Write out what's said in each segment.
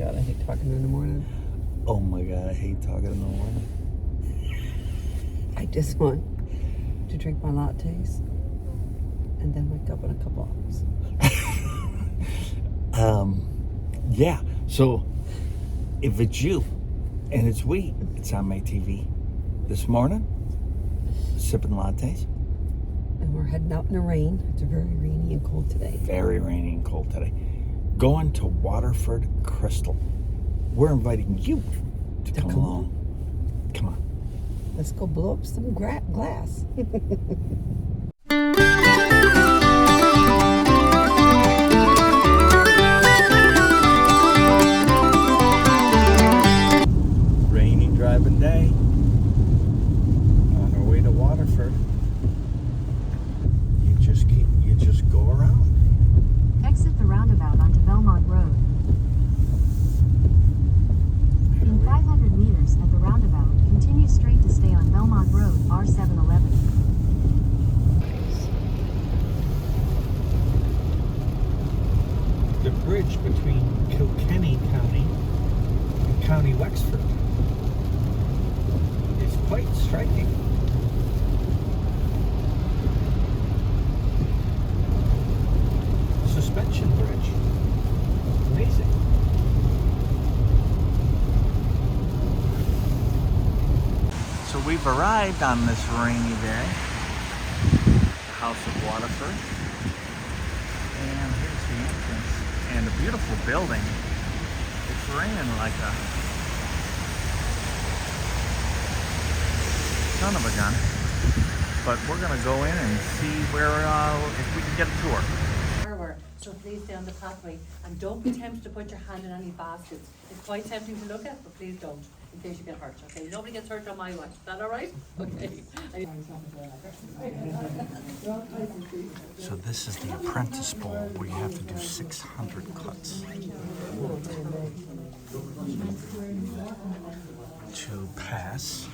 God, I hate talking in the morning. Oh my God, I hate talking in the morning. I just want to drink my lattes and then wake up in a couple hours. Yeah, so if it's you and it's we, it's on my TV this morning, sipping lattes. And we're heading out in the rain. It's very rainy and cold today. Very rainy and cold today. Going to Waterford Crystal. We're inviting you to come along. Come on. Let's go blow up some glass. Rainy driving day. On our way to Waterford. You just go around. Exit the roundabout onto Belmont Road. In 500 meters at the roundabout, continue straight to stay on Belmont Road, R711. The bridge between Kilkenny County and County Wexford is quite striking. Suspension bridge. Amazing. So we've arrived on this rainy day. The House of Waterford. And here's the entrance. And a beautiful building. It's raining like a son of a gun. But we're going to go in and see where, if we can get a tour. So please stay on the pathway and don't be tempted to put your hand in any baskets. It's quite tempting to look at, but please don't, in case you get hurt, okay? Nobody gets hurt on my watch. Is that all right? Okay. So this is the apprentice bowl where you have to do 600 cuts to pass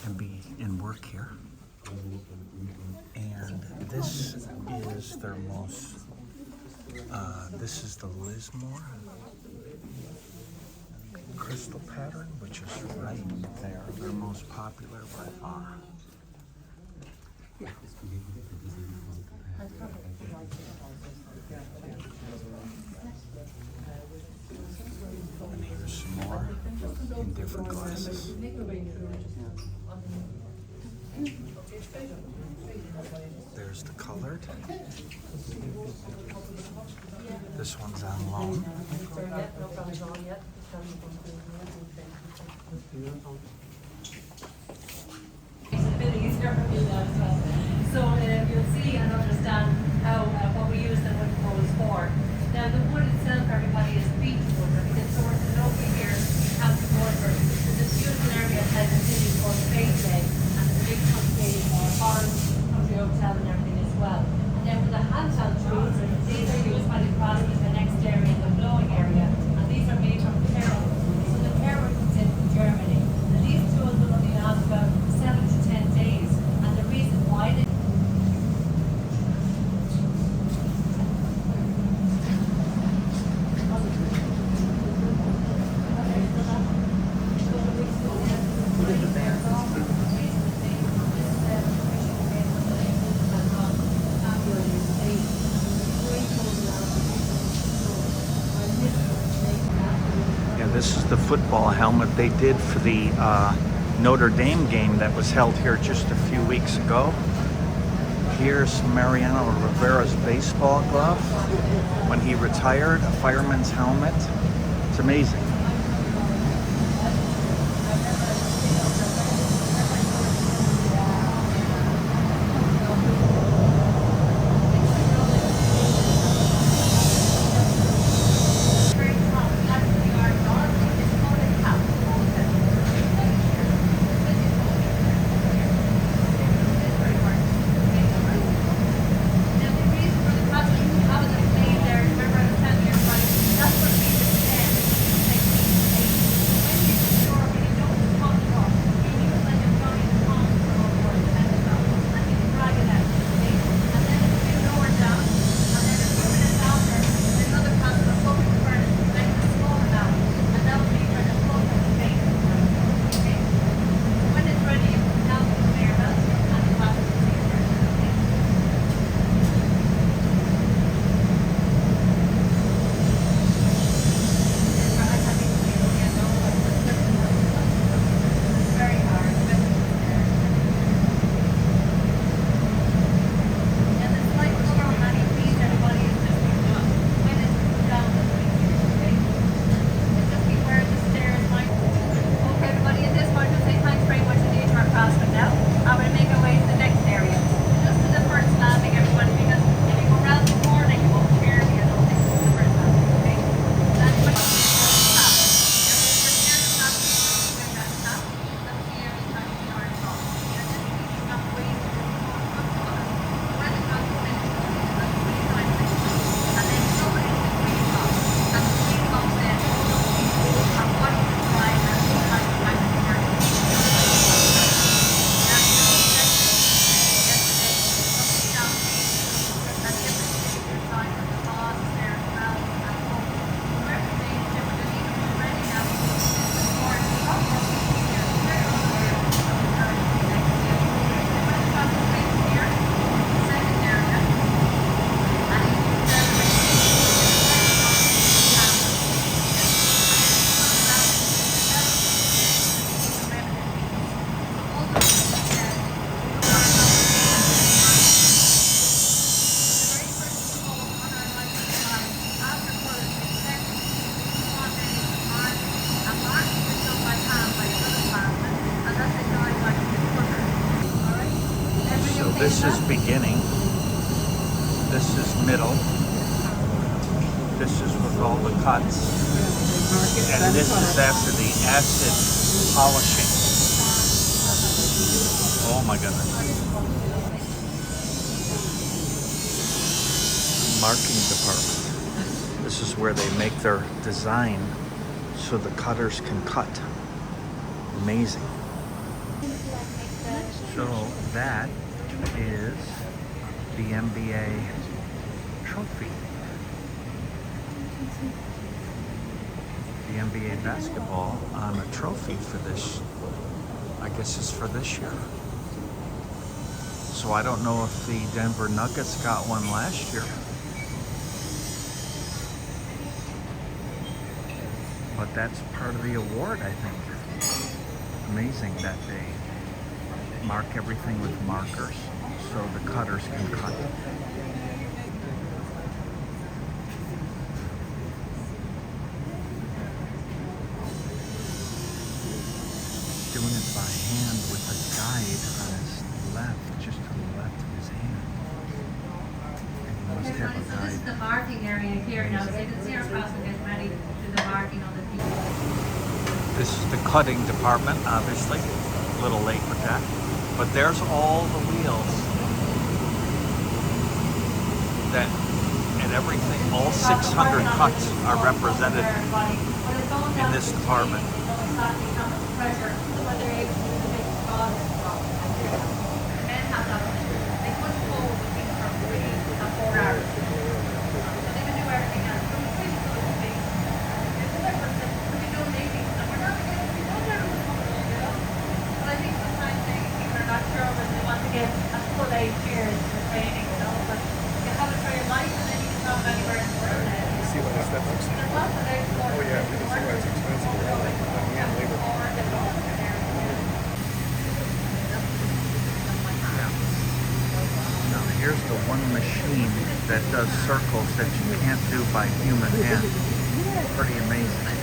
and be in work here. And this is their most, this is the Lismore crystal pattern, which is right there, their most popular by far. And here's some more in different glasses. There's the colored. This one's on loan. It's a bit easier for you now as well. So you'll see and understand how what we use the wood poles for. Now the wood itself, everybody, is beech wood. I think it's sourced locally here in County Waterford. There's a beautiful area that has a city called Faithleg, and there's a big country orange country hotel and everything as well. And then with the handheld tools, these are used by the crowd in the next area, the blowing area, and these are made from peril. So the peril comes in from Germany. And these tools will only last about 7 to 10 days. And the reason why they This is the football helmet they did for the Notre Dame game that was held here just a few weeks ago. Here's Mariano Rivera's baseball glove when he retired, a fireman's helmet. It's amazing. This is beginning. This is middle. This is with all the cuts. And this is after the acid polishing. Oh my goodness. Marking department. This is where they make their design so the cutters can cut. Amazing. So that is the MBA trophy. The NBA basketball on a trophy for this, I guess it's for this year. So I don't know if the Denver Nuggets got one last year. But that's part of the award, I think. Amazing that they mark everything with markers so the cutters can cut. Doing it by hand with a guide on his left, just to the left of his hand. And he must have a So this is guide. the marking area here now, so you can see our crossing is ready to do the marking on the people. This is the cutting department, obviously. A little late with that. But there's all the wheels that, and everything, all 600 cuts are represented in this department. Now here's the one machine that does circles that you can't do by human hand. Pretty amazing.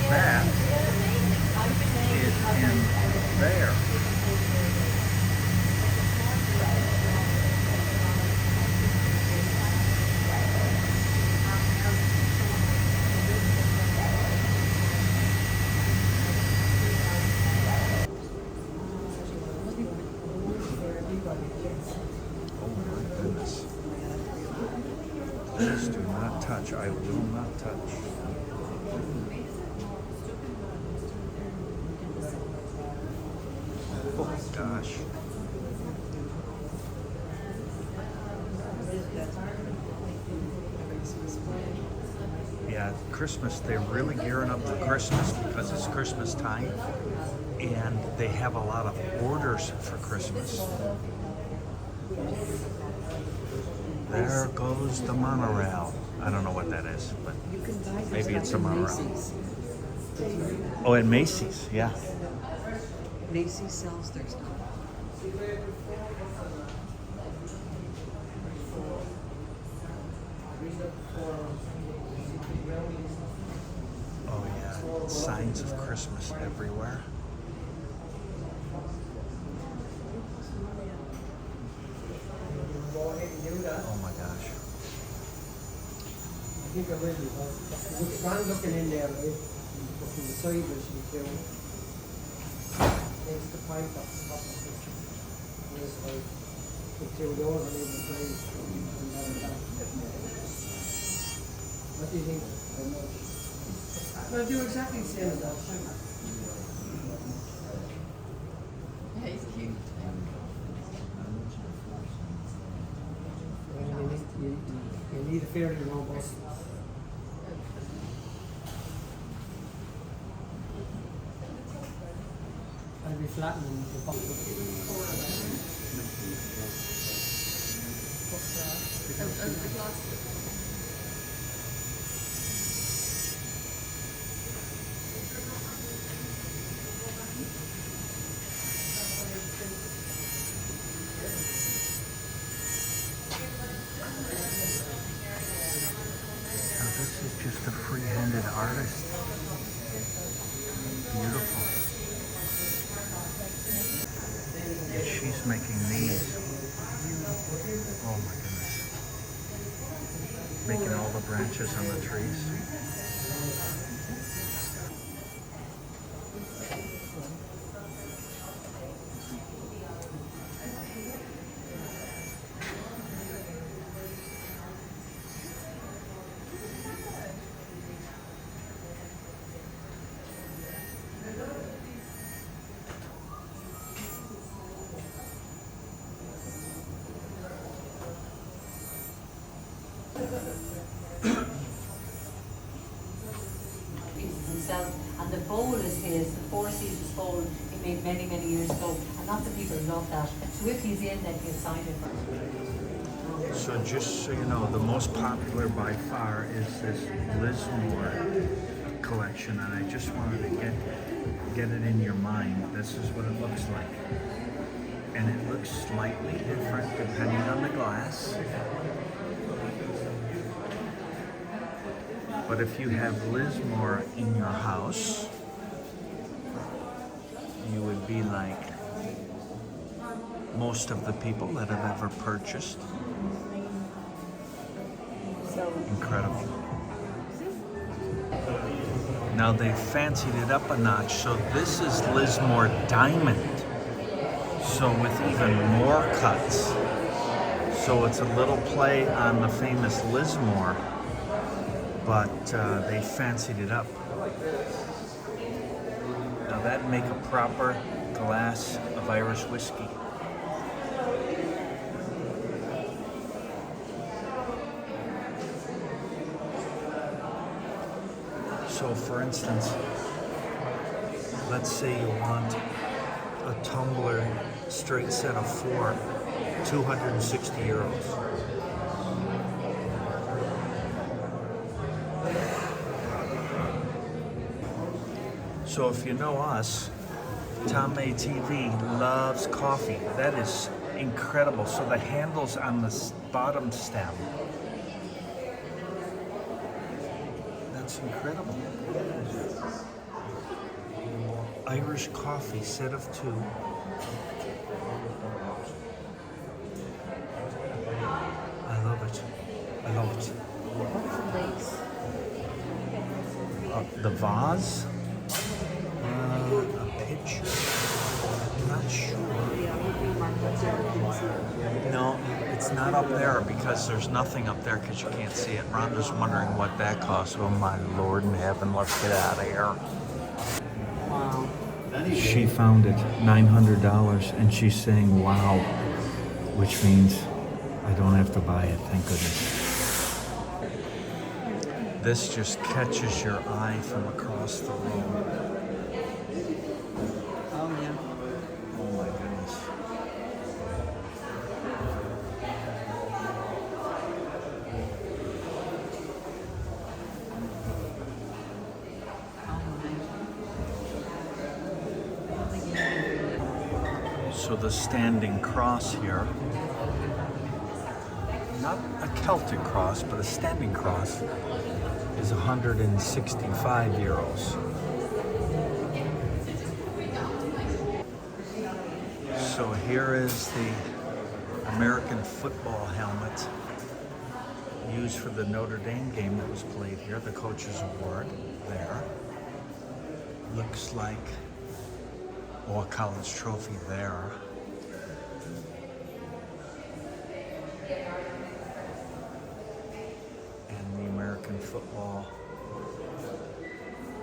That is in there. Oh my goodness. Please do not touch. I will not touch. Oh my gosh. Yeah, Christmas, they're really gearing up for Christmas because it's Christmas time and they have a lot of orders for Christmas. There goes the monorail. I don't know what that is, but maybe it's a monorail. Oh, at Macy's, yeah. Macy's sells their stuff. Oh yeah, signs of Christmas everywhere. Oh my gosh. I think I will. It's grand looking in there, right? From the side where she's doing. Next to the pipe up the top of this. This way. The two doors on either side. What do you think? Well, do exactly the same as that. Yeah, he's cute. You need a fairly robust. I'll be flattening the box. Now this is just a free-handed artist. Beautiful. And she's making these. Oh my goodness. Making all the branches on the trees. Himself, and the bowl is his, the Four Seasons bowl he made many, many years ago, and lots of people love that. So if he's in, then he'll sign it for us. So just so you know, the most popular by far is this Lismore collection, and I just wanted to get it in your mind. This is what it looks like. And it looks slightly different depending on the glass. But if you have Lismore in your house, you would be like most of the people that have ever purchased. Incredible. Now they fancied it up a notch, so this is Lismore Diamond. So with even more cuts. So it's a little play on the famous Lismore, but they fancied it up. Now that'd make a proper glass of Irish whiskey. So for instance, let's say you want a tumbler straight set of 4, 260 euros. So if you know us, Tom May TV loves coffee. That is incredible. So the handle's on the bottom stem. That's incredible. Irish coffee, set of 2. I love it. I love it. The vase? A pitcher? I'm not sure. No, it's not up there because there's nothing up there because you can't see it. Rhonda's wondering what that costs. Oh my Lord in heaven, let's get out of here. Wow. She found it, $900, and she's saying wow, which means I don't have to buy it, thank goodness. This just catches your eye from across the room. Oh, yeah. Oh my goodness. So the standing cross here, not a Celtic cross, but a standing cross, is 165 euros. So here is the American football helmet used for the Notre Dame game that was played here, the Coach's Award there. Looks like a college trophy there. And the American football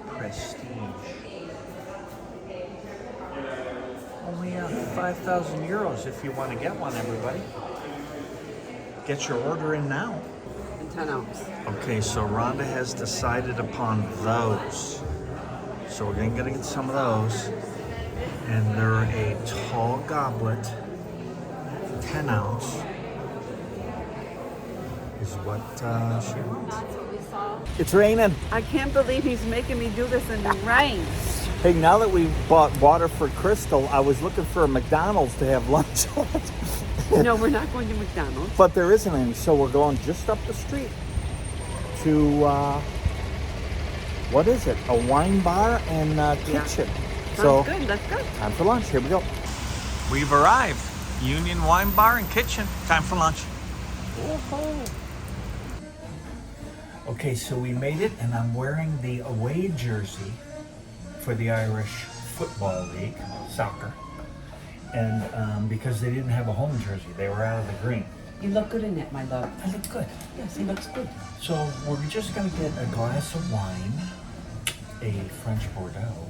prestige. Only 5,000 euros if you want to get one, everybody. Get your order in now. And 10 ounce. Okay, so Rhonda has decided upon those. So we're going to get some of those. And they're a tall goblet, 10 ounce. is what she wants. It's raining. I can't believe he's making me do this in the rain. Hey, now that we bought Waterford Crystal, I was looking for a McDonald's to have lunch at. No, we're not going to McDonald's. But there isn't any, so we're going just up the street to, what is it? A wine bar and kitchen. Sounds good, let's go. Time for lunch, here we go. We've arrived. Union Wine Bar and Kitchen. Time for lunch. Okay, so we made it, and I'm wearing the away jersey for the Irish Football League, soccer. And because they didn't have a home jersey, they were out of the green. You look good in it, my love. I look good. Yes, he looks good. So we're just gonna get a glass of wine, a French Bordeaux,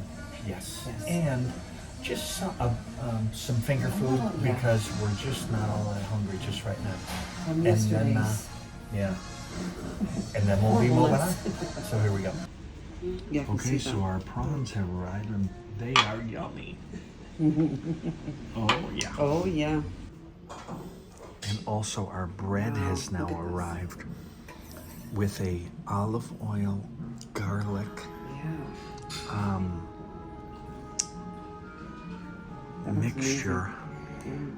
yes. And just some finger food yeah. because we're just not all that hungry just right now. From yesterday's. Yeah. And then we'll be moving on. So here we go. Yeah, I can Okay, see so that. our prawns have arrived and they are yummy. Oh yeah. Oh, yeah. And also our bread has now arrived with a olive oil, garlic, Yeah. That looks mixture amazing.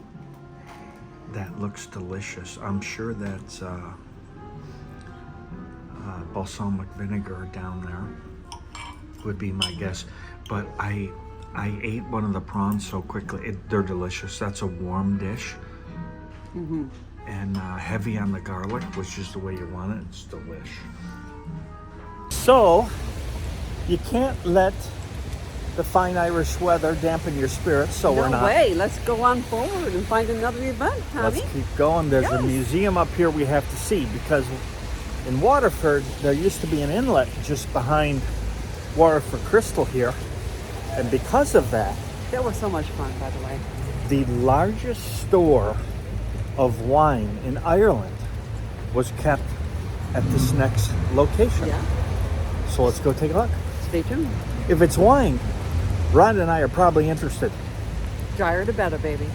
that looks delicious. I'm sure that's balsamic vinegar down there would be my guess. But I ate one of the prawns so quickly. They're delicious. That's a warm dish. Mm-hmm. And heavy on the garlic, which is the way you want it. It's delish. So, you can't let the fine Irish weather dampen your spirits, so we're No not. way. Let's go on forward and find another event, honey. Let's keep going. There's a Yes. museum up here we have to see because in Waterford, there used to be an inlet just behind Waterford Crystal here. And because of that, That was so much fun, by the way. the largest store of wine in Ireland was kept at this next location. Yeah. So let's go take a look. Stay tuned. If it's wine, Ron and I are probably interested. Drier the better, baby.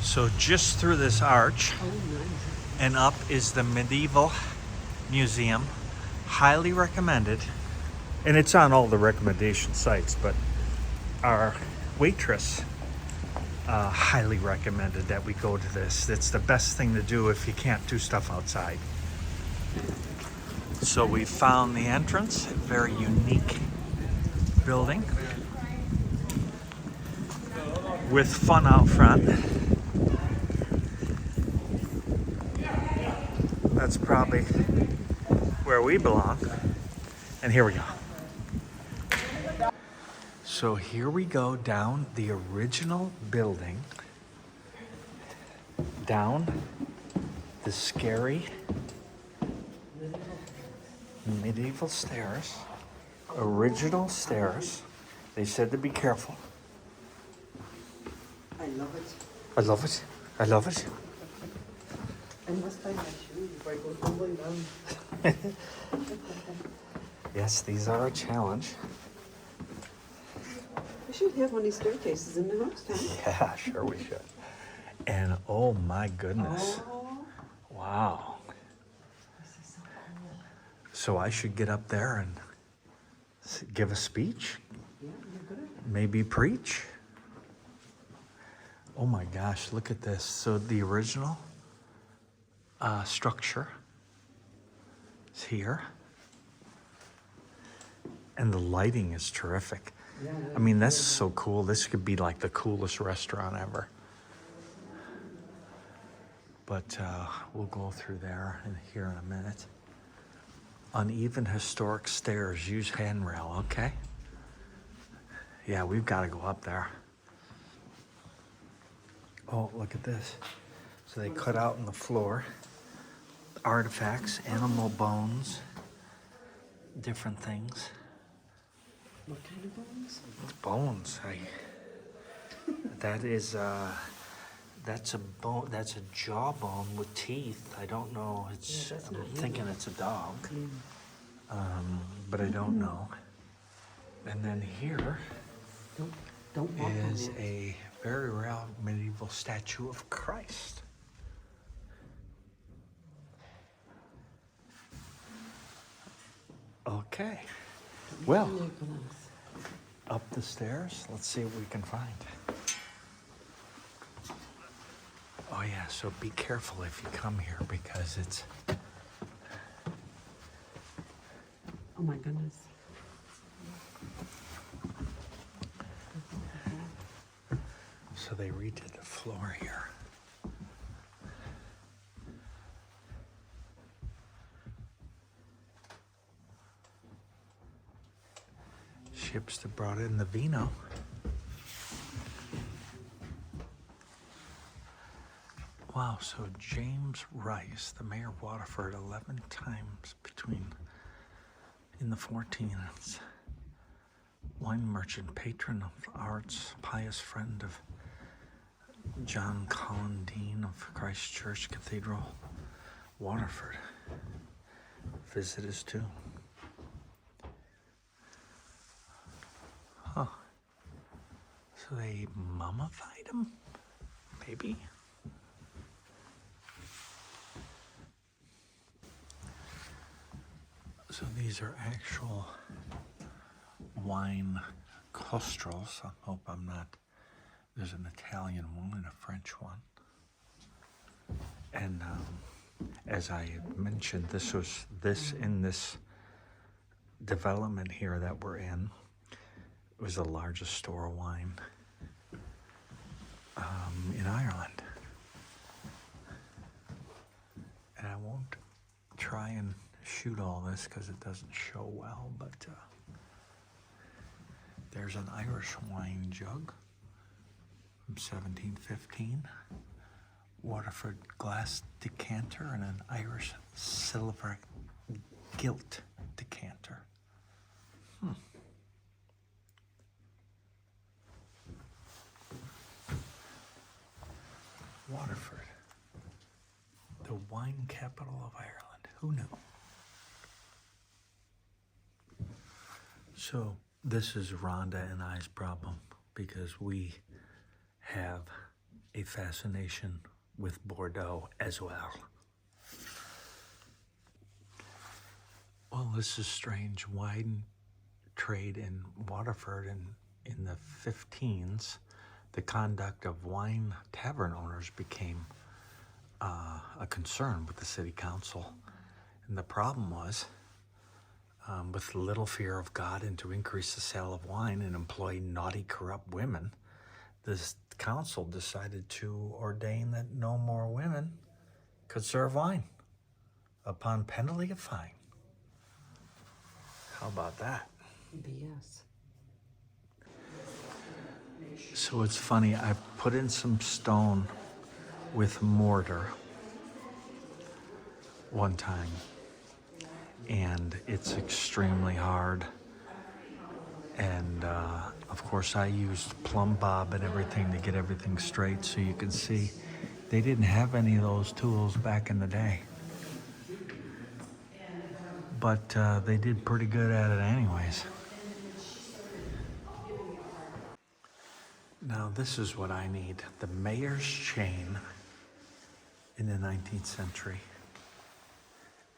So just through this arch Oh, nice. and up is the Medieval Museum. Highly recommended. And it's on all the recommendation sites, but our waitress highly recommended that we go to this. It's the best thing to do if you can't do stuff outside. So we found the entrance, a very unique building with fun out front. That's probably where we belong. And here we go. So here we go down the original building, down the scary medieval stairs, original stairs. They said to be careful. I love it. I love it. I love it. I must find my shoes before I go tumbling down. Yes, these are a challenge. We should have one of these staircases in the house, Tom. Yeah, sure we should. And oh my goodness. Oh, Wow. this is so cool. So I should get up there and give a speech? Yeah, you're good at it. Maybe preach? Oh my gosh, look at this. So the original structure is here. And the lighting is terrific. Yeah, I mean, this is so cool. This could be like the coolest restaurant ever. But we'll go through there here in a minute. Uneven historic stairs, use handrail, okay? Yeah, we've got to go up there. Oh, look at this. So they cut out in the floor artifacts, animal bones, different things. What kind of bones? Bones. That is that's a bone. That's a jawbone with teeth. I don't know. It's. Yeah, that's I'm not thinking human. it's a dog, but I don't know. And then here Don't walk on is that. a very rare medieval statue of Christ. Okay. Well, Nicholas. up the stairs. Let's see what we can find. Oh yeah, so be careful if you come here because it's... Oh my goodness. So they redid the floor here. Ships that brought in the vino. Wow, so James Rice, the mayor of Waterford, 11 times in the 1400s. Wine merchant, patron of arts, pious friend of John Collin, Dean of Christ Church Cathedral, Waterford. Visit his tomb. Huh. So they mummified him? Maybe? So these are actual wine costrals. I hope I'm not... There's an Italian one and a French one. And as I had mentioned, in this development here that we're in, it was the largest store of wine in Ireland. And I won't try and shoot all this because it doesn't show well, but there's an Irish wine jug from 1715, Waterford glass decanter, and an Irish silver gilt decanter. Waterford, the wine capital of Ireland. Who knew? So this is Rhonda and I's problem because we have a fascination with Bordeaux as well. Well, this is strange. Wine trade in Waterford in the 15s, the conduct of wine tavern owners became a concern with the city council. And the problem was, with little fear of God and to increase the sale of wine and employ naughty, corrupt women, this council decided to ordain that no more women could serve wine upon penalty of fine. How about that? BS. So it's funny, I put in some stone with mortar one time, and it's extremely hard. And of course I used plumb bob and everything to get everything straight, so you can see they didn't have any of those tools back in the day. But they did pretty good at it anyways. Now this is what I need. The mayor's chain in the 19th century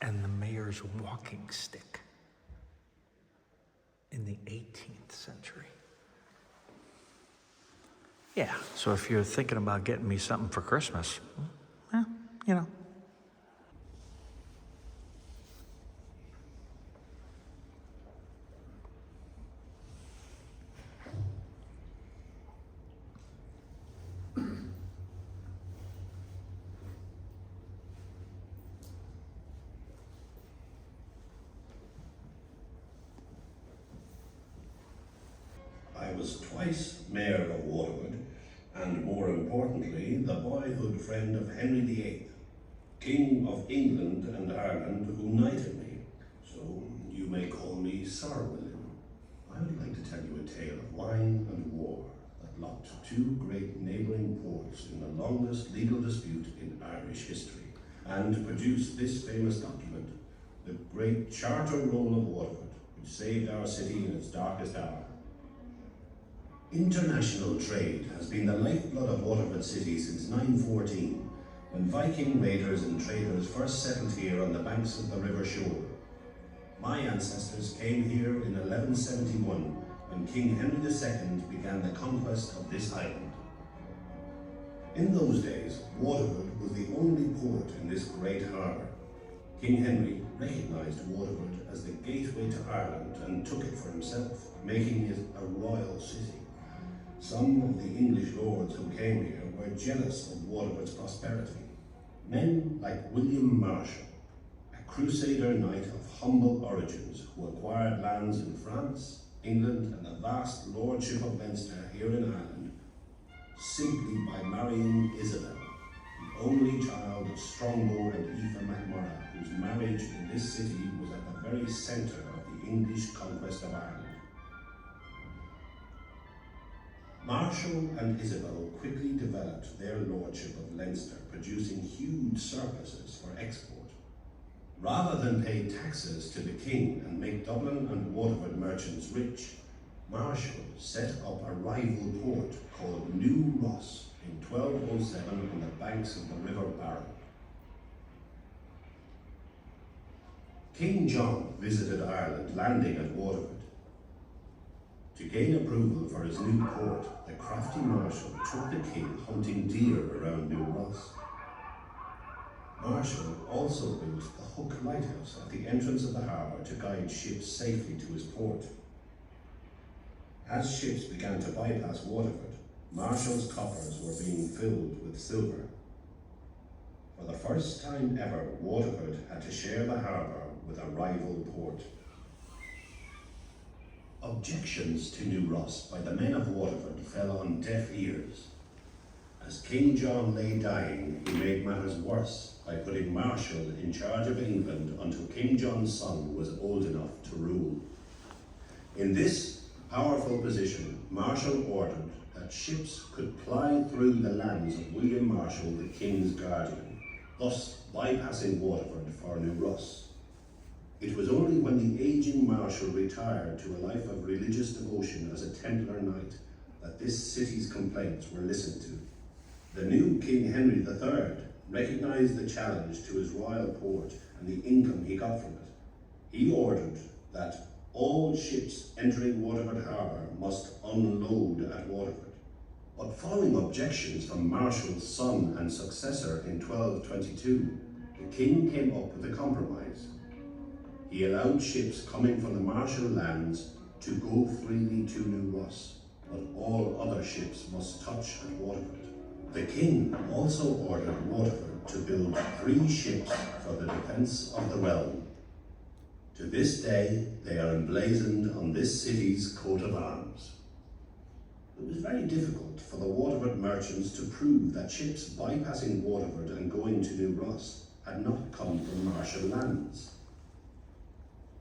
and the mayor's walking stick in the 18th century. Yeah, so if you're thinking about getting me something for Christmas, you know. I was twice Mayor of Waterford, and more importantly, the boyhood friend of Henry VIII, King of England and Ireland, who knighted me. So you may call me Sir William. I would like to tell you a tale of wine and war that locked two great neighbouring ports in the longest legal dispute in Irish history, and produced this famous document, the Great Charter Roll of Waterford, which saved our city in its darkest hour. International trade has been the lifeblood of Waterford City since 914, when Viking raiders and traders first settled here on the banks of the River Shore. My ancestors came here in 1171 when King Henry II began the conquest of this island. In those days, Waterford was the only port in this great harbour. King Henry recognised Waterford as the gateway to Ireland and took it for himself, making it a royal city. Some of the English lords who came here were jealous of Waterford's prosperity. Men like William Marshall, a crusader knight of humble origins who acquired lands in France, England and the vast lordship of Leinster here in Ireland, simply by marrying Isabel, the only child of Strongbow and Aoife MacMurrough, whose marriage in this city was at the very centre of the English conquest of Ireland. Marshall and Isabel quickly developed their lordship of Leinster, producing huge surpluses for export. Rather than pay taxes to the king and make Dublin and Waterford merchants rich, Marshall set up a rival port called New Ross in 1207 on the banks of the River Barrow. King John visited Ireland, landing at Waterford. To gain approval for his new port, the crafty Marshall took the king hunting deer around New Ross. Marshall also built the Hook Lighthouse at the entrance of the harbour to guide ships safely to his port. As ships began to bypass Waterford, Marshall's coffers were being filled with silver. For the first time ever, Waterford had to share the harbour with a rival port. Objections to New Ross by the men of Waterford fell on deaf ears. As King John lay dying, he made matters worse by putting Marshall in charge of England until King John's son was old enough to rule. In this powerful position, Marshall ordered that ships could ply through the lands of William Marshall, the king's guardian, thus bypassing Waterford for New Ross. It was only when the aging Marshall retired to a life of religious devotion as a Templar knight that this city's complaints were listened to. The new King Henry III recognised the challenge to his royal port and the income he got from it. He ordered that all ships entering Waterford Harbour must unload at Waterford. But following objections from Marshall's son and successor in 1222, the king came up with a compromise. He allowed ships coming from the Marshall lands to go freely to New Ross, but all other ships must touch at Waterford. The king also ordered Waterford to build 3 ships for the defence of the realm. To this day, they are emblazoned on this city's coat of arms. It was very difficult for the Waterford merchants to prove that ships bypassing Waterford and going to New Ross had not come from Marshall lands.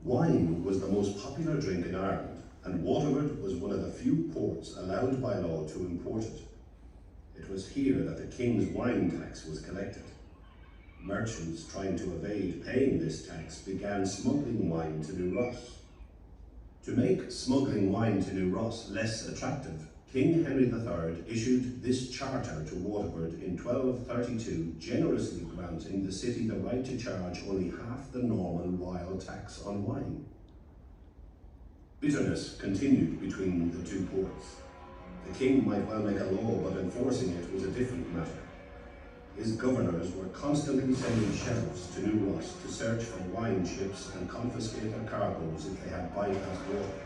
Wine was the most popular drink in Ireland, and Waterford was one of the few ports allowed by law to import it. It was here that the king's wine tax was collected. Merchants trying to evade paying this tax began smuggling wine to New Ross. To make smuggling wine to New Ross less attractive, King Henry III issued this charter to Waterford in 1232, generously granting the city the right to charge only half the normal royal tax on wine. Bitterness continued between the two ports. The king might well make a law, but enforcing it was a different matter. His governors were constantly sending sheriffs to New Ross to search for wine ships and confiscate their cargoes if they had bypassed Waterford.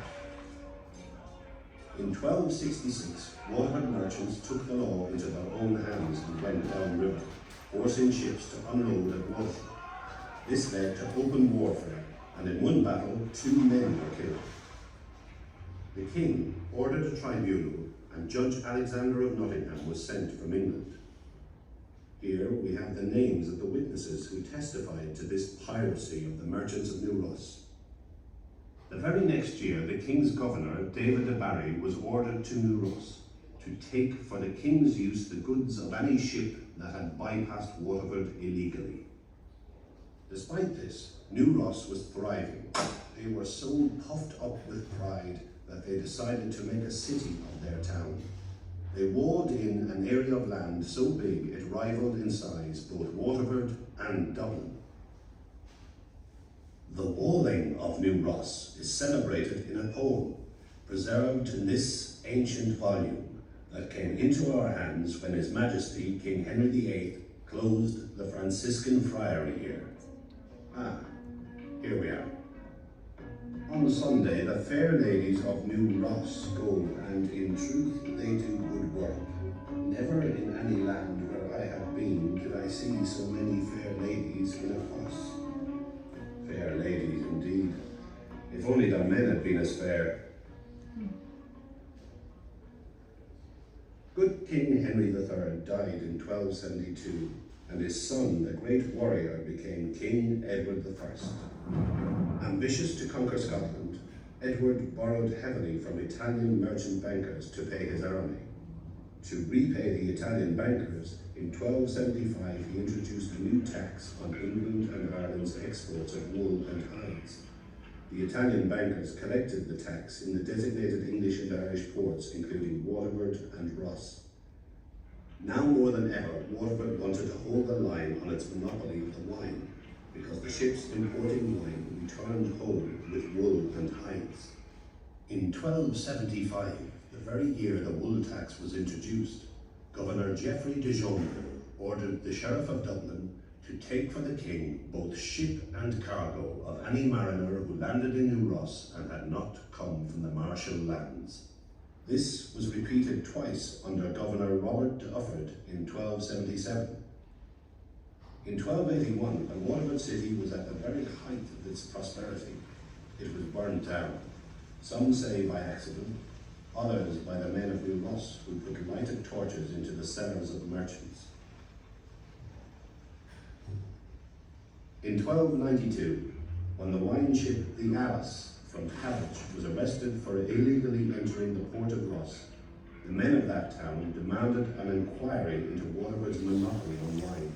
In 1266, Waterford merchants took the law into their own hands and went downriver, forcing ships to unload at Waterford. This led to open warfare, and in one battle, 2 men were killed. The king ordered a tribunal, and Judge Alexander of Nottingham was sent from England. Here we have the names of the witnesses who testified to this piracy of the merchants of New Ross. The very next year, the king's governor, David de Barry, was ordered to New Ross to take for the king's use the goods of any ship that had bypassed Waterford illegally. Despite this, New Ross was thriving. They were so puffed up with pride that they decided to make a city of their town. They walled in an area of land so big it rivaled in size both Waterford and Dublin. The walling of New Ross is celebrated in a poem preserved in this ancient volume that came into our hands when His Majesty King Henry VIII closed the Franciscan friary here. Here we are. On Sunday, the fair ladies of New Ross go, and in truth they do good work. Never in any land where I have been did I see so many fair ladies in a foss. Fair ladies indeed. If only their men had been as fair. Good King Henry III died in 1272, and his son, the great warrior, became King Edward I. Ambitious to conquer Scotland, Edward borrowed heavily from Italian merchant bankers to pay his army. To repay the Italian bankers, in 1275 he introduced a new tax on England and Ireland's exports of wool and hides. The Italian bankers collected the tax in the designated English and Irish ports, including Waterford and Ross. Now more than ever, Waterford wanted to hold the line on its monopoly of the wine, because the ships importing wine returned home with wool and hides. In 1275, the very year the wool tax was introduced, Governor Geoffrey de Joinville ordered the Sheriff of Dublin to take for the king both ship and cargo of any mariner who landed in New Ross and had not come from the Marshall lands. This was repeated twice under Governor Robert de Ufford in 1277. In 1281, when Waterford City was at the very height of its prosperity, it was burnt down, some say by accident, others by the men of New Ross who put lighted torches into the cellars of merchants. In 1292, when the wine ship the Alice from Harwich was arrested for illegally entering the port of Ross, the men of that town demanded an inquiry into Waterford's monopoly on wine.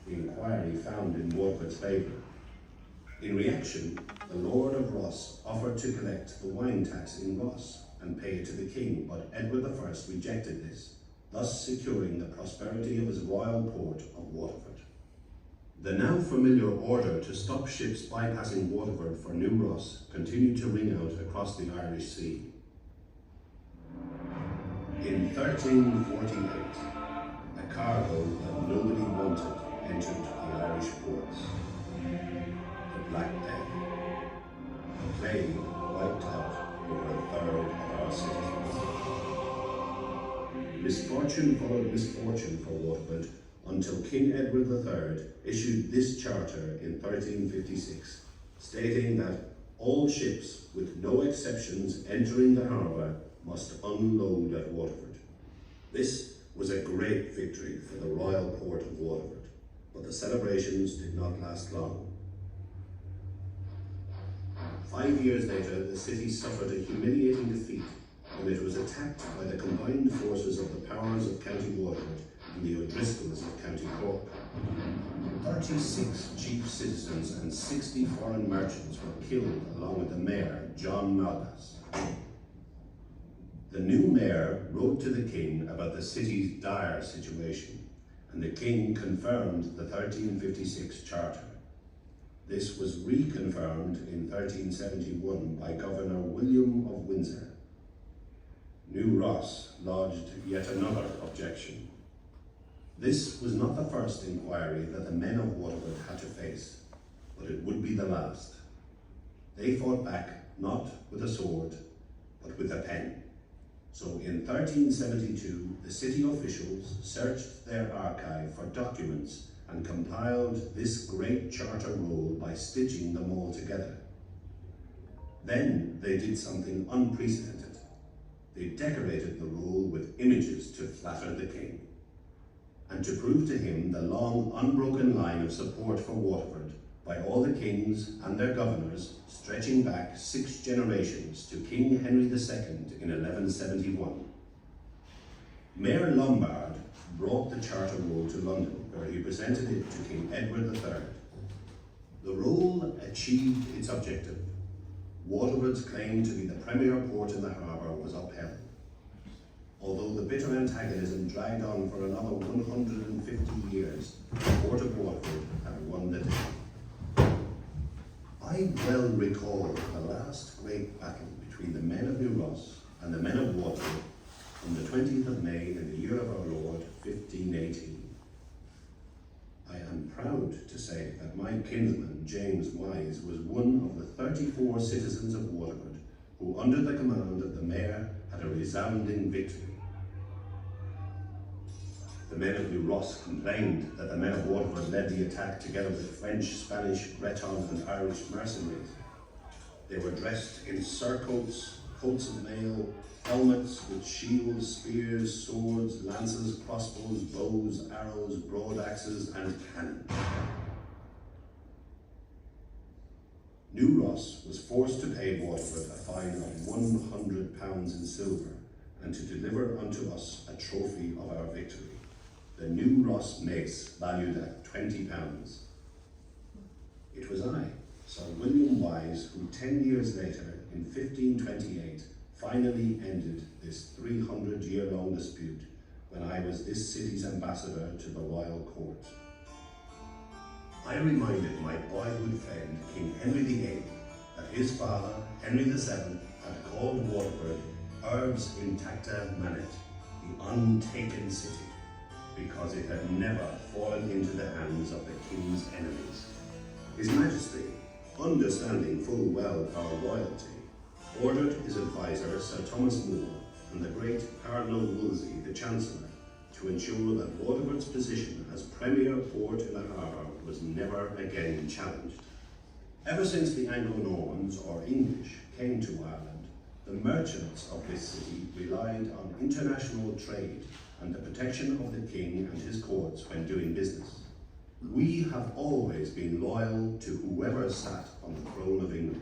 The inquiry found in Waterford's favour. In reaction, the Lord of Ross offered to collect the wine tax in Ross and pay it to the king, but Edward I rejected this, thus securing the prosperity of his royal port of Waterford. The now familiar order to stop ships bypassing Waterford for New Ross continued to ring out across the Irish Sea. In 1348, a cargo that nobody wanted entered the Irish ports. The Black Death. The plague wiped out over a third of our citizens. Misfortune followed misfortune for Waterford until King Edward III issued this charter in 1356, stating that all ships, with no exceptions entering the harbour, must unload at Waterford. This was a great victory for the royal port of Waterford, but the celebrations did not last long. 5 years later, the city suffered a humiliating defeat when it was attacked by the combined forces of the powers of County Waterford and the O'Driscolls of County Cork. 36 chief citizens and 60 foreign merchants were killed along with the mayor, John Malpass. The new mayor wrote to the king about the city's dire situation, and the king confirmed the 1356 charter. This was reconfirmed in 1371 by Governor William of Windsor. New Ross lodged yet another objection. This was not the first inquiry that the men of Waterford had to face, but it would be the last. They fought back not with a sword, but with a pen. So in 1372, the city officials searched their archive for documents and compiled this great charter roll by stitching them all together. Then they did something unprecedented. They decorated the roll with images to flatter the king, and to prove to him the long, unbroken line of support for Waterford by all the kings and their governors, stretching back 6 generations to King Henry II in 1171. Mayor Lombard brought the charter roll to London, where he presented it to King Edward III. The roll achieved its objective. Waterford's claim to be the premier port in the harbour was upheld. Although the bitter antagonism dragged on for another 150 years, the Port of Waterford had won the day. I well recall the last great battle between the men of New Ross and the men of Waterford on the 20th of May in the year of our Lord, 1518. I am proud to say that my kinsman, James Wise, was one of the 34 citizens of Waterford who, under the command of the mayor, had a resounding victory. The men of New Ross complained that the men of Waterford led the attack together with French, Spanish, Breton and Irish mercenaries. They were dressed in surcoats, coats of mail, helmets with shields, spears, swords, lances, crossbows, bows, arrows, broad axes and cannon. New Ross was forced to pay Waterford a fine of £100 in silver and to deliver unto us a trophy of our victory, the New Ross mace valued at £20. It was I, Sir William Wise, who 10 years later, in 1528, finally ended this 300-year-long dispute when I was this city's ambassador to the royal court. I reminded my boyhood friend, King Henry VIII, that his father, Henry VII, had called Waterford Urbs Intacta Manet, the untaken city, because it had never fallen into the hands of the king's enemies. His Majesty, understanding full well our loyalty, ordered his advisor, Sir Thomas More, and the great Cardinal Wolsey, the Chancellor, to ensure that Waterford's position as premier port in the harbour was never again challenged. Ever since the Anglo-Normans, or English, came to Ireland, the merchants of this city relied on international trade and the protection of the king and his courts when doing business. We have always been loyal to whoever sat on the throne of England.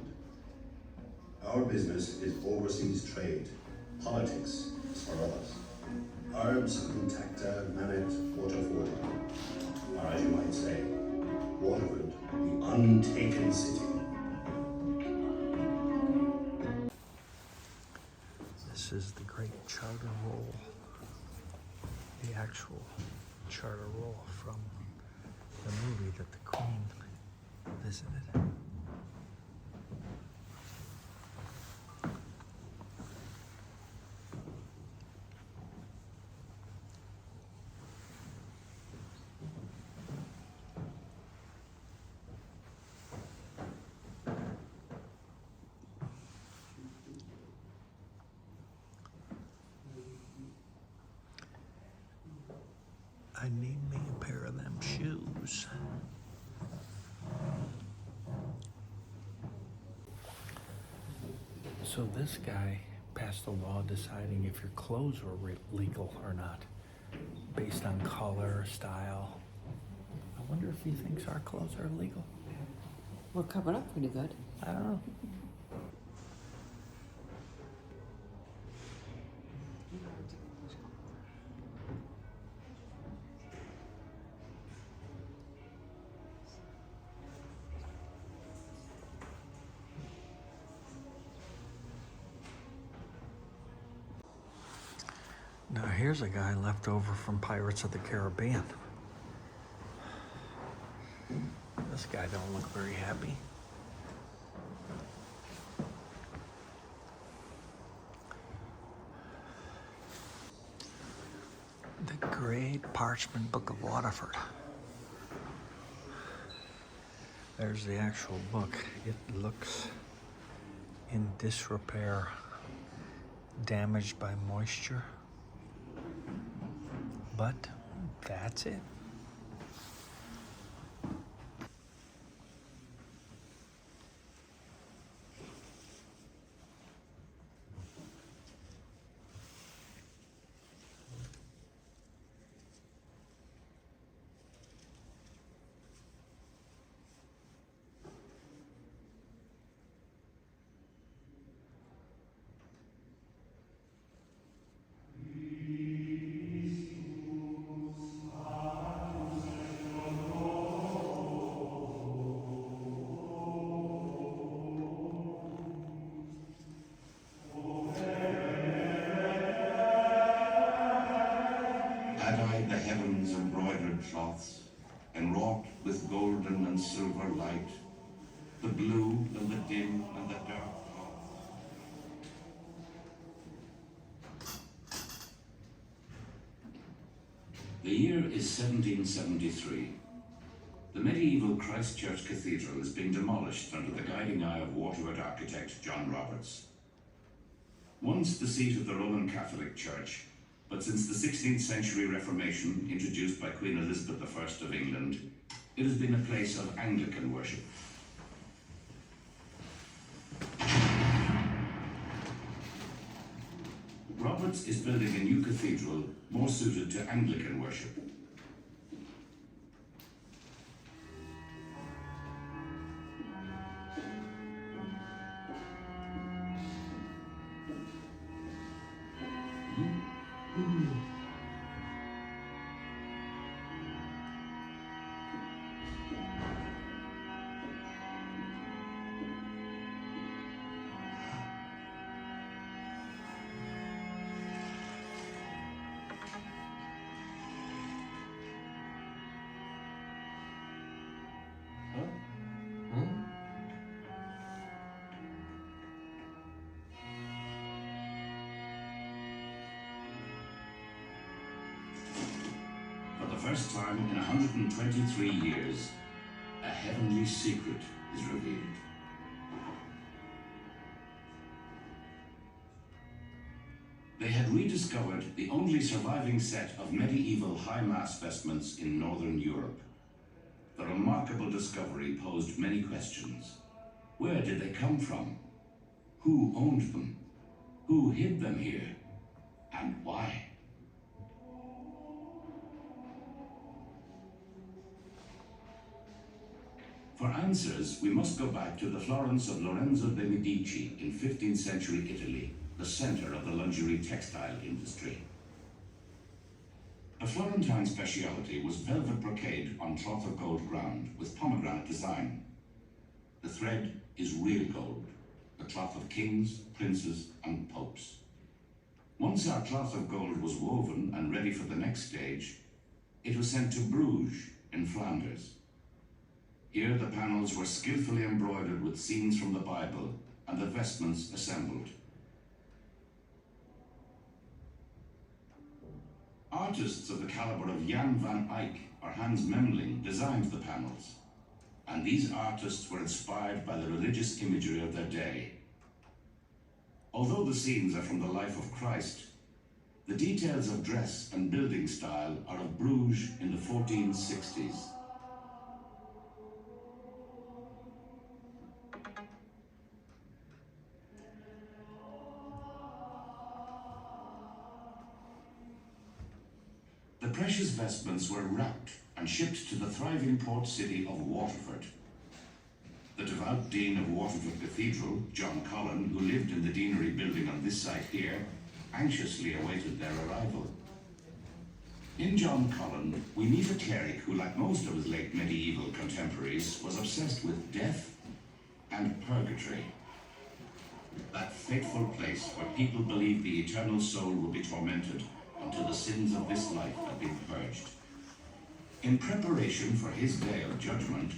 Our business is overseas trade. Politics is for others. Urbs Intacta Manet Waterford, or as you might say, Waterford, the untaken city. This is the great charter roll, the actual charter roll from the movie that the Queen visited. I need me a pair of them shoes. So this guy passed a law deciding if your clothes were legal or not, based on color, style. I wonder if he thinks our clothes are legal. We're covered up pretty good. I don't know. Now here's a guy left over from Pirates of the Caribbean. This guy don't look very happy. The Great Parchment Book of Waterford. There's the actual book. It looks in disrepair, damaged by moisture. But that's it. The heavens embroidered cloths, enwrought with golden and silver light, the blue and the dim and the dark. The year is 1773. The medieval Christ Church Cathedral is being demolished under the guiding eye of Waterford architect John Roberts. Once the seat of the Roman Catholic Church, but since the 16th century Reformation, introduced by Queen Elizabeth I of England, it has been a place of Anglican worship. Roberts is building a new cathedral more suited to Anglican worship. For the first time in 123 years, a heavenly secret is revealed. They had rediscovered the only surviving set of medieval high mass vestments in Northern Europe. The remarkable discovery posed many questions. Where did they come from? Who owned them? Who hid them here? And why? For answers, we must go back to the Florence of Lorenzo de' Medici in 15th century Italy, the center of the lingerie textile industry. A Florentine speciality was velvet brocade on cloth of gold ground with pomegranate design. The thread is real gold, the cloth of kings, princes, and popes. Once our cloth of gold was woven and ready for the next stage, it was sent to Bruges in Flanders. Here the panels were skillfully embroidered with scenes from the Bible and the vestments assembled. Artists of the caliber of Jan van Eyck or Hans Memling designed the panels, and these artists were inspired by the religious imagery of their day. Although the scenes are from the life of Christ, the details of dress and building style are of Bruges in the 1460s. The precious vestments were wrapped and shipped to the thriving port city of Waterford. The devout dean of Waterford Cathedral, John Cullen, who lived in the deanery building on this site here, anxiously awaited their arrival. In John Cullen, we meet a cleric who, like most of his late medieval contemporaries, was obsessed with death and purgatory. That fateful place where people believed the eternal soul would be tormented until the sins of this life had been purged. In preparation for his day of judgment,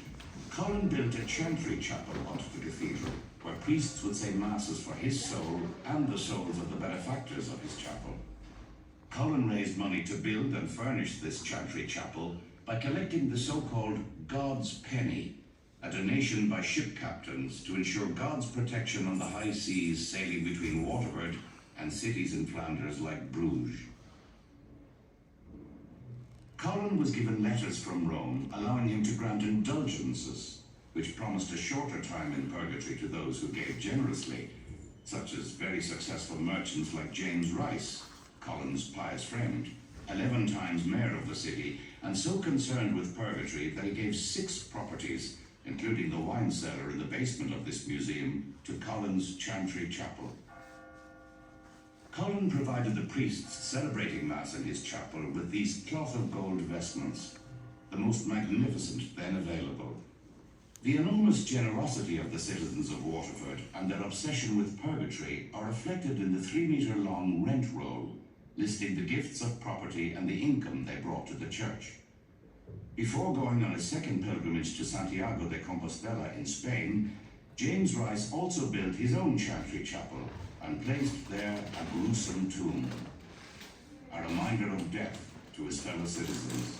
Cullen built a chantry chapel onto the cathedral, where priests would say masses for his soul and the souls of the benefactors of his chapel. Cullen raised money to build and furnish this chantry chapel by collecting the so-called God's penny, a donation by ship captains to ensure God's protection on the high seas sailing between Waterford and cities in Flanders like Bruges. Cullen was given letters from Rome allowing him to grant indulgences, which promised a shorter time in purgatory to those who gave generously, such as very successful merchants like James Rice, Cullen's pious friend, 11 times mayor of the city, and so concerned with purgatory that he gave 6 properties, including the wine cellar in the basement of this museum, to Cullen's chantry chapel. Cullen provided the priests celebrating Mass in his chapel with these cloth of gold vestments, the most magnificent then available. The enormous generosity of the citizens of Waterford and their obsession with purgatory are reflected in the 3-meter-long rent roll, listing the gifts of property and the income they brought to the church. Before going on a second pilgrimage to Santiago de Compostela in Spain, James Rice also built his own chantry chapel and placed there a gruesome tomb, a reminder of death to his fellow citizens.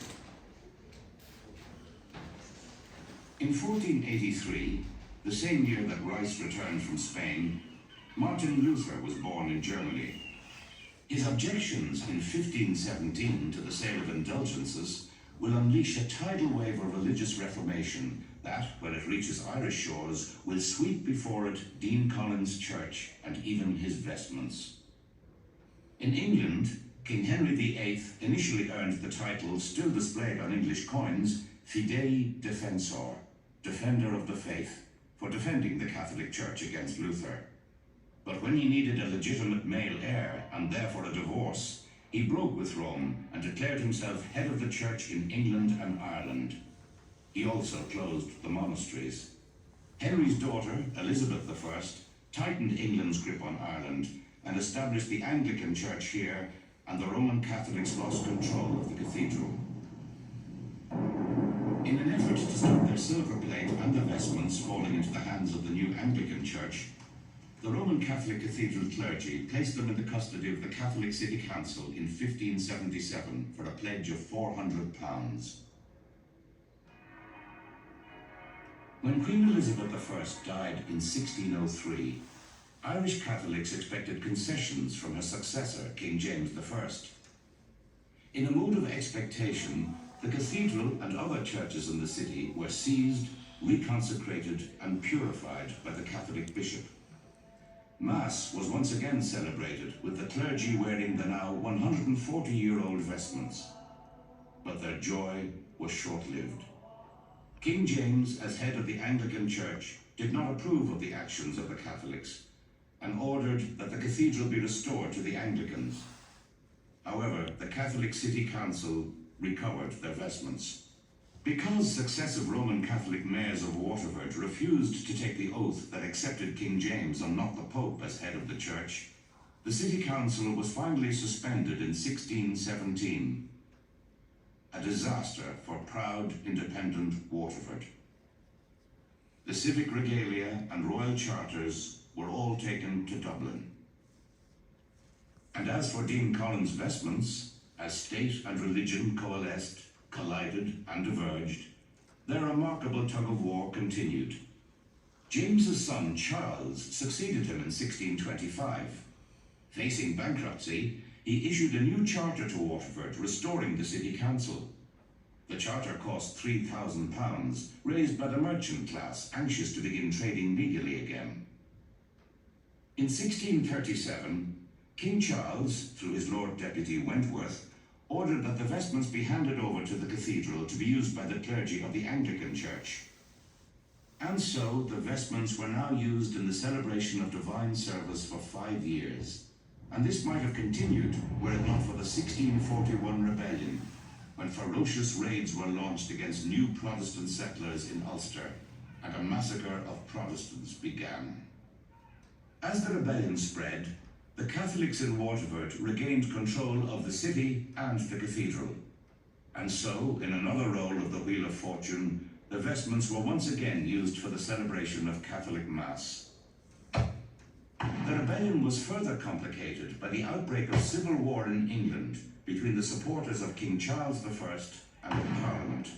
In 1483, the same year that Rice returned from Spain, Martin Luther was born in Germany. His objections in 1517 to the sale of indulgences will unleash a tidal wave of religious reformation that, when it reaches Irish shores, will sweep before it Dean Collins Church and even his vestments. In England, King Henry VIII initially earned the title, still displayed on English coins, Fidei Defensor, Defender of the Faith, for defending the Catholic Church against Luther. But when he needed a legitimate male heir, and therefore a divorce, he broke with Rome and declared himself head of the Church in England and Ireland. He also closed the monasteries. Henry's daughter, Elizabeth I, tightened England's grip on Ireland and established the Anglican Church here, and the Roman Catholics lost control of the cathedral. In an effort to stop their silver plate and the vestments falling into the hands of the new Anglican Church, the Roman Catholic cathedral clergy placed them in the custody of the Catholic City Council in 1577 for a pledge of £400. When Queen Elizabeth I died in 1603, Irish Catholics expected concessions from her successor, King James I. In a mood of expectation, the cathedral and other churches in the city were seized, reconsecrated, and purified by the Catholic bishop. Mass was once again celebrated, with the clergy wearing the now 140-year-old vestments. But their joy was short-lived. King James, as head of the Anglican Church, did not approve of the actions of the Catholics and ordered that the cathedral be restored to the Anglicans. However, the Catholic City Council recovered their vestments. Because successive Roman Catholic mayors of Waterford refused to take the oath that accepted King James and not the Pope as head of the church, the City Council was finally suspended in 1617. A disaster for proud, independent Waterford. The civic regalia and royal charters were all taken to Dublin. And as for Dean Collins' vestments, as state and religion coalesced, collided and diverged, their remarkable tug-of-war continued. James's son Charles succeeded him in 1625. Facing bankruptcy, he issued a new charter to Waterford, restoring the city council. The charter cost £3,000, raised by the merchant class, anxious to begin trading legally again. In 1637, King Charles, through his Lord Deputy Wentworth, ordered that the vestments be handed over to the cathedral to be used by the clergy of the Anglican Church. And so the vestments were now used in the celebration of divine service for 5 years. And this might have continued were it not for the 1641 rebellion, when ferocious raids were launched against new Protestant settlers in Ulster, and a massacre of Protestants began. As the rebellion spread, the Catholics in Waterford regained control of the city and the cathedral. And so, in another roll of the Wheel of Fortune, the vestments were once again used for the celebration of Catholic Mass. The rebellion was further complicated by the outbreak of civil war in England between the supporters of King Charles I and the Parliament.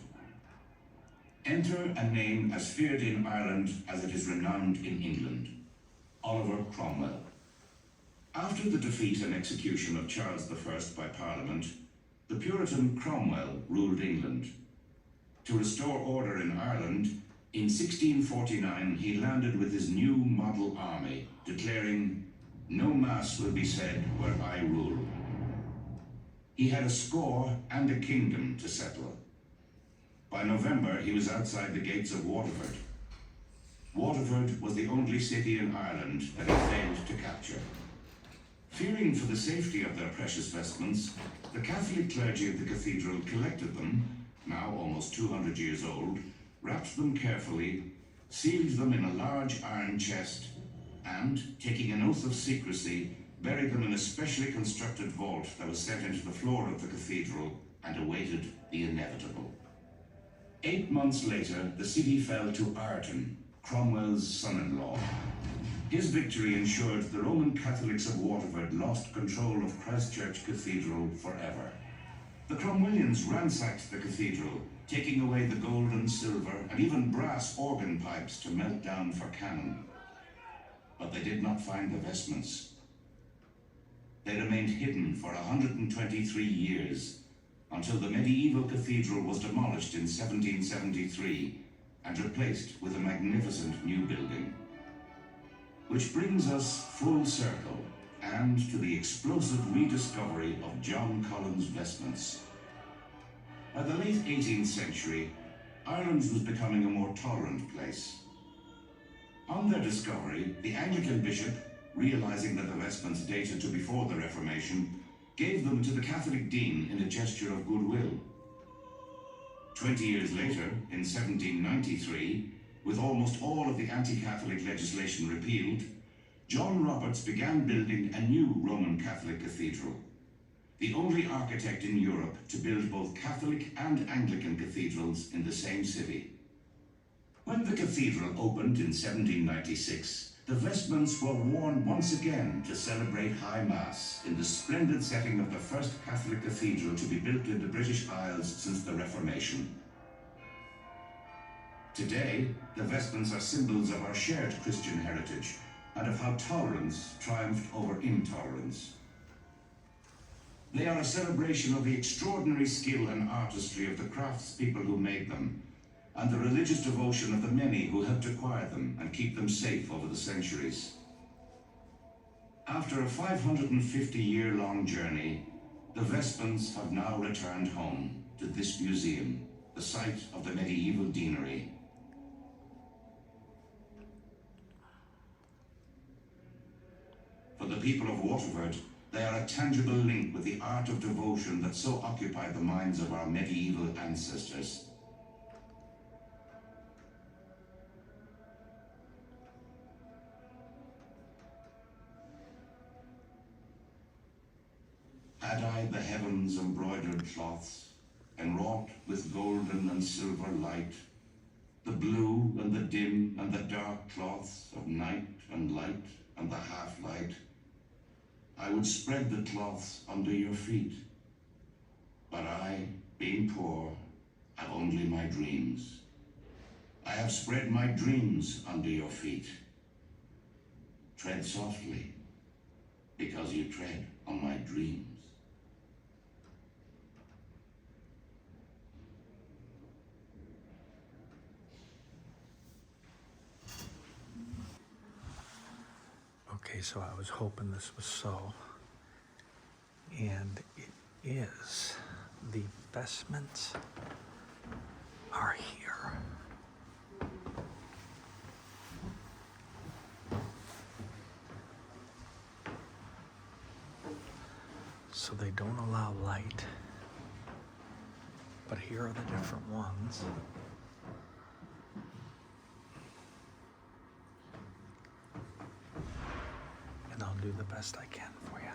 Enter a name as feared in Ireland as it is renowned in England: Oliver Cromwell. After the defeat and execution of Charles I by Parliament, the Puritan Cromwell ruled England. To restore order in Ireland, in 1649 he landed with his new model army, declaring, "No mass will be said where I rule." He had a score and a kingdom to settle. By November, he was outside the gates of Waterford. Waterford was the only city in Ireland that he failed to capture. Fearing for the safety of their precious vestments, the Catholic clergy of the cathedral collected them, now almost 200 years old, wrapped them carefully, sealed them in a large iron chest, and, taking an oath of secrecy, buried them in a specially constructed vault that was set into the floor of the cathedral and awaited the inevitable. 8 months later, the city fell to Ireton, Cromwell's son-in-law. His victory ensured the Roman Catholics of Waterford lost control of Christ Church Cathedral forever. The Cromwellians ransacked the cathedral, taking away the gold and silver and even brass organ pipes to melt down for cannon. But they did not find the vestments. They remained hidden for 123 years, until the medieval cathedral was demolished in 1773 and replaced with a magnificent new building. Which brings us full circle and to the explosive rediscovery of John Collins' vestments. By the late 18th century, Ireland was becoming a more tolerant place. On their discovery, the Anglican bishop, realizing that the vestments dated to before the Reformation, gave them to the Catholic dean in a gesture of goodwill. 20 years later, in 1793, with almost all of the anti-Catholic legislation repealed, John Roberts began building a new Roman Catholic cathedral, the only architect in Europe to build both Catholic and Anglican cathedrals in the same city. When the cathedral opened in 1796, the vestments were worn once again to celebrate High Mass in the splendid setting of the first Catholic cathedral to be built in the British Isles since the Reformation. Today, the vestments are symbols of our shared Christian heritage and of how tolerance triumphed over intolerance. They are a celebration of the extraordinary skill and artistry of the craftspeople who made them, and the religious devotion of the many who helped acquire them and keep them safe over the centuries. After a 550-year-long journey, the vestments have now returned home to this museum, the site of the medieval deanery. For the people of Waterford, they are a tangible link with the art of devotion that so occupied the minds of our medieval ancestors. Had I the heavens embroidered cloths, enwrought with golden and silver light, the blue and the dim and the dark cloths of night and light and the half-light, I would spread the cloths under your feet. But I, being poor, have only my dreams. I have spread my dreams under your feet. Tread softly, because you tread on my dreams. Okay, so I was hoping this was so, and it is. The vestments are here. So they don't allow light, but here are the different ones. And I'll do the best I can for you.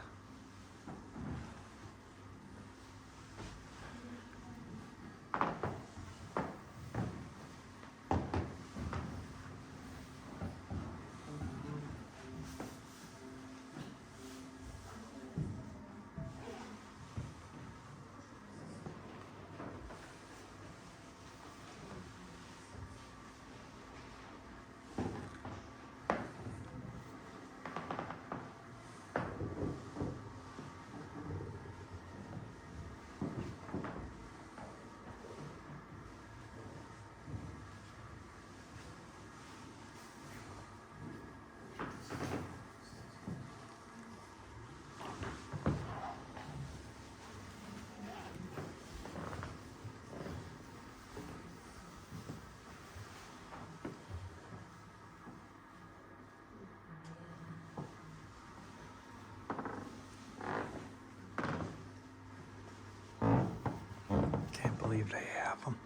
Can't believe they have them.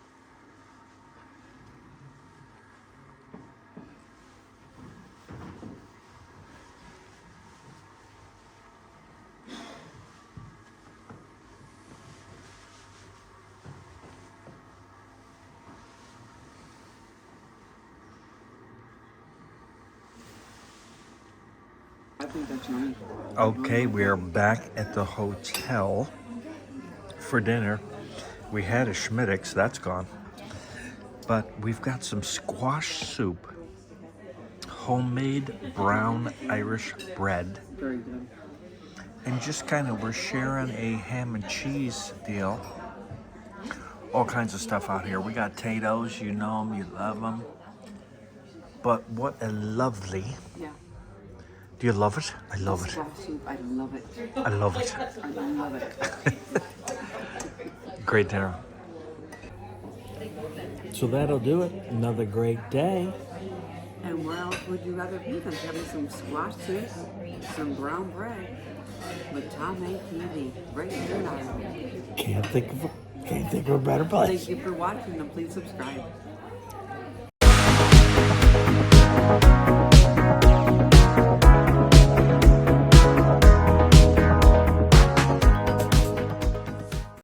I think that's yummy. Okay, we're back at the hotel for dinner. We had a Schmiddix, that's gone. But we've got some squash soup, homemade brown Irish bread, Very good. and just kind of we're sharing a ham and cheese deal. All kinds of stuff out here. We got potatoes, you know them, you love them. But what a lovely, Yeah. do you love it? I love it. Squash soup, I love it. I love it. I love it. Great dinner. So that'll do it. Another great day. And where else would you rather be than having some squash soup, some brown bread with Tom A. TV right here in Ireland? Can't think of a better place. Thank you for watching and please subscribe.